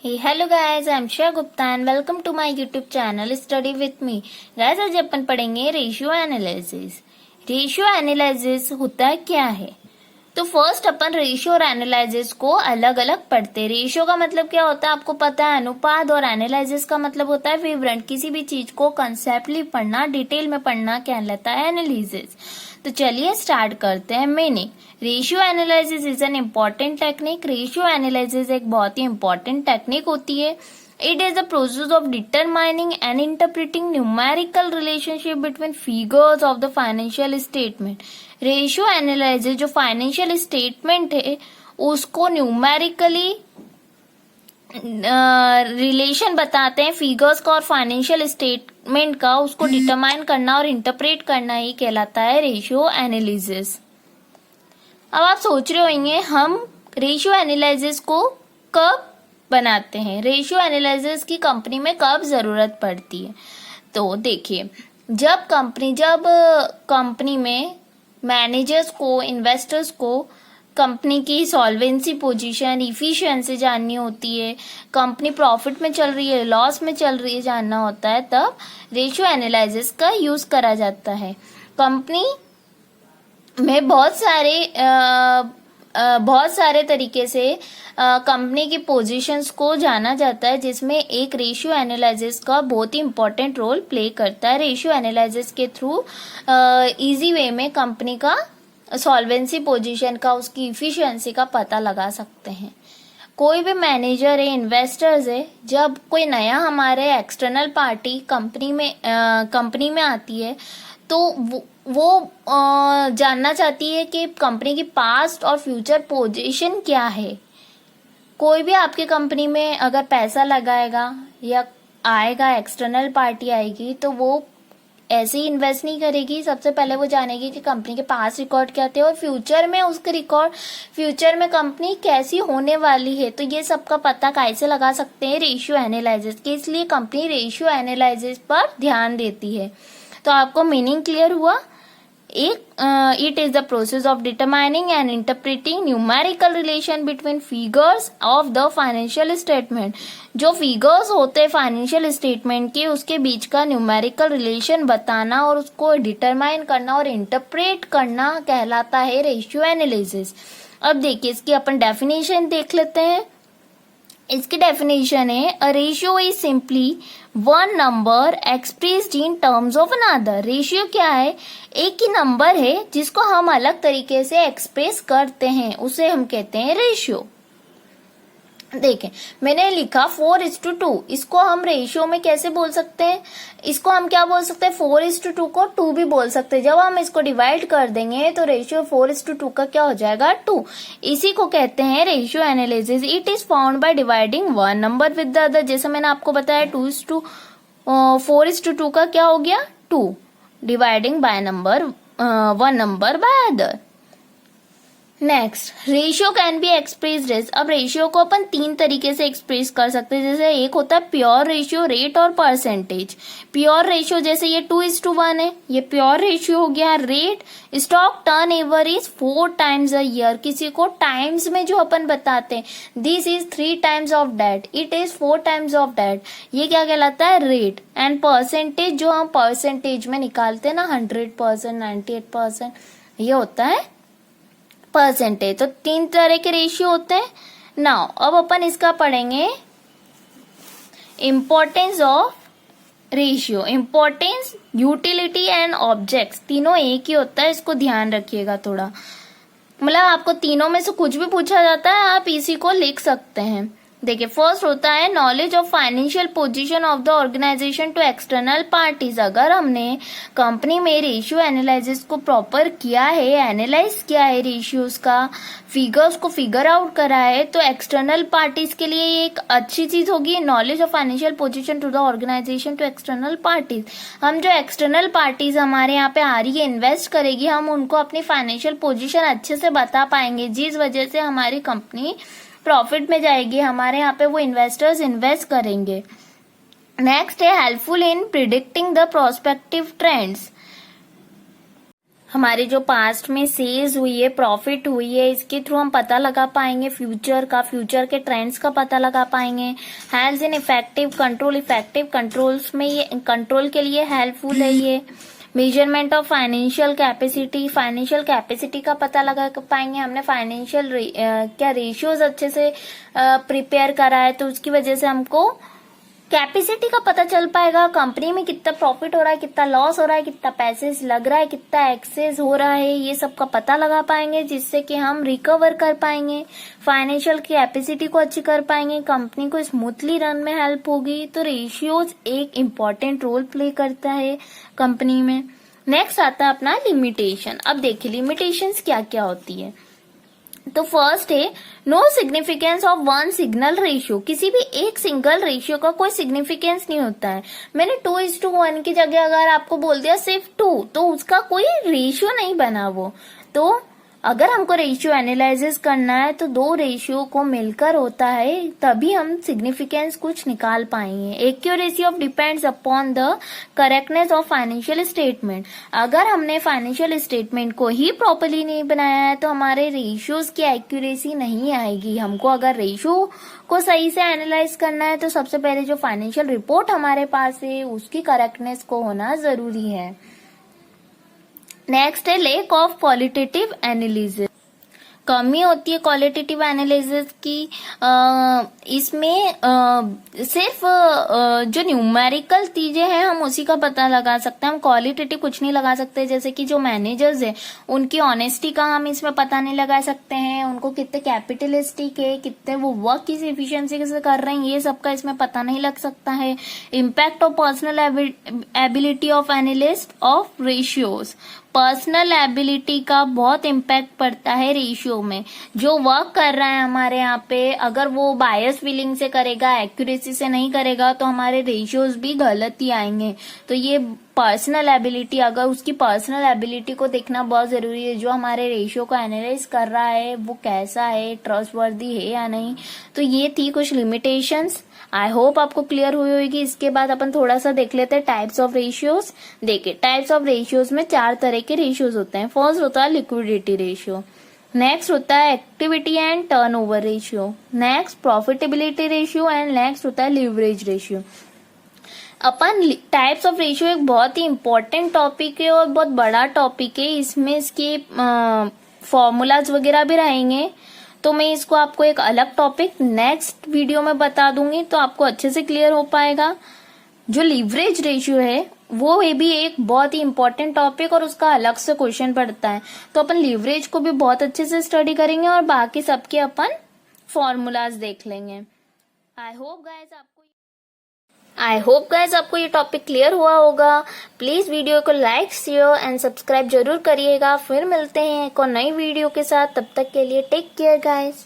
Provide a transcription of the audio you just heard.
Hey, hello guys, I'm Shreya Gupta and welcome to my YouTube channel Study with me. Guys, आज अपन पढ़ेंगे ratio analysis. Ratio analysis होता क्या है? तो first अपन ratio और analysis को अलग अलग पढ़ते हैं। रेशियो का मतलब क्या होता है आपको पता है, अनुपात, और एनालिसिस का मतलब होता है विवरण। किसी भी चीज को कंसेप्टली पढ़ना, डिटेल में पढ़ना कहलाता है एनालिसिस। तो चलिए स्टार्ट करते हैं। Meaning, ratio analysis is an important technique. Ratio analysis एक बहुत ही इम्पॉर्टेंट टेक्निक होती है। It is the process of determining and interpreting numerical relationship between figures of the financial statement. Ratio analysis जो financial statement है उसको numerically relation बताते हैं figures का और फाइनेंशियल स्टेटमेंट का, उसको डिटरमाइन करना और इंटरप्रेट करना ही कहलाता है रेशियो एनालिसिस। अब आप सोच रहे होंगे हम रेशियो एनालिसिस को कब बनाते हैं, रेशियो एनालिसिस की कंपनी में कब जरूरत पड़ती है। तो देखिए, जब कंपनी में मैनेजर्स को, इन्वेस्टर्स को कंपनी की सॉल्वेंसी पोजीशन, इफिशिएंसी जाननी होती है, कंपनी प्रॉफिट में चल रही है, लॉस में चल रही है जानना होता है, तब रेशियो एनालिसिस का यूज करा जाता है। कंपनी में बहुत सारे तरीके से कंपनी की पोजीशंस को जाना जाता है, जिसमें एक रेशियो एनालिसिस का बहुत ही इंपॉर्टेंट रोल प्ले करता है। रेशियो एनालिसिस के थ्रू इजी वे में कंपनी का सॉल्वेंसी पोजीशन का, उसकी इफिशिएंसी का पता लगा सकते हैं। कोई भी मैनेजर है, इन्वेस्टर्स है, जब कोई नया हमारे एक्सटर्नल पार्टी कंपनी में आती है तो वो जानना चाहती है कि कंपनी की पास्ट और फ्यूचर पोजीशन क्या है। कोई भी आपकी कंपनी में अगर पैसा लगाएगा या आएगा, एक्सटर्नल पार्टी आएगी, तो वो ऐसे ही इन्वेस्ट नहीं करेगी। सबसे पहले वो जानेगी कि कंपनी के पास रिकॉर्ड क्या थे और फ्यूचर में उसके रिकॉर्ड, फ्यूचर में कंपनी कैसी होने वाली है। तो ये सबका पता कैसे लगा सकते हैं, रेशियो एनालिसिस के। इसलिए कंपनी रेशियो एनालिसिस पर ध्यान देती है। तो आपको मीनिंग क्लियर हुआ। It is the process of determining and interpreting numerical relation between figures of the financial statement. जो फिगर्स होते हैं फाइनेंशियल स्टेटमेंट के, उसके बीच का न्यूमेरिकल रिलेशन बताना और उसको डिटरमाइन करना और इंटरप्रेट करना कहलाता है रेशियो एनालिसिस। अब देखिए, इसकी अपन डेफिनेशन देख लेते हैं। इसकी डेफिनेशन है, a ratio is simply one number expressed in terms of another. Ratio क्या है? एक ही नंबर है जिसको हम अलग तरीके से एक्सप्रेस करते हैं, उसे हम कहते हैं रेशियो। देखें, मैंने लिखा 4:2। इसको हम रेशियो में कैसे बोल सकते हैं? इसको हम क्या बोल सकते हैं? 4:2 को 2 भी बोल सकते हैं। जब हम इसको डिवाइड कर देंगे तो रेशियो 4:2 का क्या हो जाएगा? 2। इसी को कहते हैं ratio analysis. It is found by dividing one number with the other. जैसे मैंने आपको बताया 4:2 का क्या हो गया? 2, dividing by one number by other. Next, ratio can be expressed as. अब रेशियो को अपन 3 तरीके से एक्सप्रेस कर सकते हैं। जैसे एक होता है प्योर रेशियो, रेट और परसेंटेज। प्योर रेशियो जैसे ये 2:1 है, ये प्योर रेशियो हो गया। Rate, stock turn over is 4 times a year. किसी को टाइम्स में जो अपन बताते हैं, this is 3 times of that, it is 4 times of that, ये क्या कहलाता है? रेट। एंड परसेंटेज जो हम परसेंटेज में निकालते हैं ना, 100%, 98%, ये होता है परसेंटेज। तो 3 तरह के रेशियो होते हैं। नाउ अब अपन इसका पढ़ेंगे importance of ratio. Importance, utility and objects, तीनों एक ही होता है, इसको ध्यान रखिएगा थोड़ा। मतलब आपको तीनों में से कुछ भी पूछा जाता है, आप इसी को लिख सकते हैं। देखिए, फर्स्ट होता है knowledge of financial position of the organisation to external parties. अगर हमने कंपनी में रेशियो एनालिसिस को प्रॉपर किया है, एनालाइज किया है, रेशियोज का फिगर्स को फिगर आउट करा है, तो एक्सटर्नल पार्टीज के लिए ये एक अच्छी चीज होगी। Knowledge of financial position to the organisation to external parties. हम जो एक्सटर्नल पार्टीज हमारे यहाँ पे आ रही है, इन्वेस्ट करेगी, हम उनको अपनी फाइनेंशियल पोजीशन अच्छे से बता पाएंगे, जिस वजह से हमारी कंपनी प्रॉफिट में जाएगी। हमारे यहाँ पे वो इन्वेस्टर्स इन्वेस्ट करेंगे। नेक्स्ट है helpful in predicting the prospective trends. हमारे जो पास्ट में सेल्स हुई है, प्रॉफिट हुई है, इसके थ्रू हम पता लगा पाएंगे फ्यूचर के ट्रेंड्स का पता लगा पाएंगे। हेल्प्स इन इफेक्टिव कंट्रोल्स में ये कंट्रोल के लिए हेल्पफुल है ये। मेजरमेंट ऑफ फाइनेंशियल कैपेसिटी का पता लगा पाएंगे। हमने फाइनेंशियल क्या रेशियोज अच्छे से प्रिपेयर करा है, तो उसकी वजह से हमको कैपेसिटी का पता चल पाएगा। कंपनी में कितना प्रॉफिट हो रहा है, कितना लॉस हो रहा है, कितना पैसे लग रहा है, कितना एक्सेस हो रहा है, ये सब का पता लगा पाएंगे, जिससे कि हम रिकवर कर पाएंगे, फाइनेंशियल कैपेसिटी को अच्छी कर पाएंगे, कंपनी को स्मूथली रन में हेल्प होगी। तो रेशियोज एक इम्पॉर्टेंट रोल प्ले करता है कंपनी में। नेक्स्ट आता है अपना लिमिटेशन। अब देखिए लिमिटेशंस क्या क्या होती है। तो फर्स्ट है know significance of one signal ratio. किसी भी एक सिंगल रेशियो का कोई सिग्निफिकेंस नहीं होता है। मैंने 2:1 की जगह अगर आपको बोल दिया सिर्फ 2, तो उसका कोई रेशियो नहीं बना वो। तो अगर हमको रेशियो एनालिसिस करना है तो दो रेशियो को मिलकर होता है, तभी हम सिग्निफिकेंस कुछ निकाल पाएंगे। Accuracy of depends upon the correctness of financial statement. अगर हमने फाइनेंशियल स्टेटमेंट को ही प्रॉपरली नहीं बनाया है तो हमारे रेशियोज की एक्यूरेसी नहीं आएगी। हमको अगर रेशियो को सही से एनालाइज करना है तो सबसे पहले जो फाइनेंशियल रिपोर्ट हमारे पास है उसकी करेक्टनेस को होना जरूरी है। नेक्स्ट है लेक ऑफ क्वालिटेटिव एनालिसिस। कमी होती है क्वालिटेटिव एनालिसिस की। इसमें सिर्फ जो न्यूमेरिकल चीजें हैं हम उसी का पता लगा सकते हैं, हम क्वालिटेटिव कुछ नहीं लगा सकते। जैसे कि जो मैनेजर्स है उनकी ऑनेस्टी का हम इसमें पता नहीं लगा सकते हैं, उनको कितने कैपिटलिस्टिक है, कितने वो वर्क किस एफिशिएंसी से कर रहे हैं, ये सबका इसमें पता नहीं लग सकता है। Impact of personal ability of analyst of ratios. Personal ability का बहुत इम्पैक्ट पड़ता है रेशियो में। जो वर्क कर रहा है हमारे यहाँ पे, अगर वो बायस फीलिंग से करेगा, एक्यूरेसी से नहीं करेगा, तो हमारे रेशियोज भी गलत ही आएंगे। तो ये पर्सनल एबिलिटी, अगर उसकी पर्सनल एबिलिटी को देखना बहुत जरूरी है। जो हमारे रेशियो को एनालाइज कर रहा है वो कैसा है, ट्रस्टवर्दी है या नहीं। तो ये थी कुछ लिमिटेशंस। आई होप आपको क्लियर हुई होगी। इसके बाद अपन थोड़ा सा देख लेते हैं टाइप्स ऑफ रेशियोज। देखिए टाइप्स ऑफ रेशियोज में 4 तरह के रेशियोज होते हैं। फर्स्ट होता है लिक्विडिटी रेशियो, नेक्स्ट होता है activity and turnover ratio, next profitability ratio and next होता है leverage ratio. Upon types of ratio एक बहुत ही इंपॉर्टेंट टॉपिक है और बहुत बड़ा टॉपिक है। इसमें इसके फॉर्मूलाज वगैरह भी रहेंगे, तो मैं इसको आपको एक अलग टॉपिक नेक्स्ट वीडियो में बता दूंगी, तो आपको अच्छे से क्लियर हो पाएगा। जो लीवरेज रेशियो है वो भी एक बहुत ही इंपॉर्टेंट टॉपिक और उसका अलग से क्वेश्चन पड़ता है। तो अपन लीवरेज को भी बहुत अच्छे से स्टडी करेंगे और बाकी सबके अपन फॉर्मूलाज देख लेंगे। आई होप गाइज आपको ये टॉपिक क्लियर हुआ होगा। प्लीज वीडियो को लाइक, शेयर एंड सब्सक्राइब जरूर करिएगा। फिर मिलते हैं एक और नई वीडियो के साथ। तब तक के लिए टेक केयर गाइज।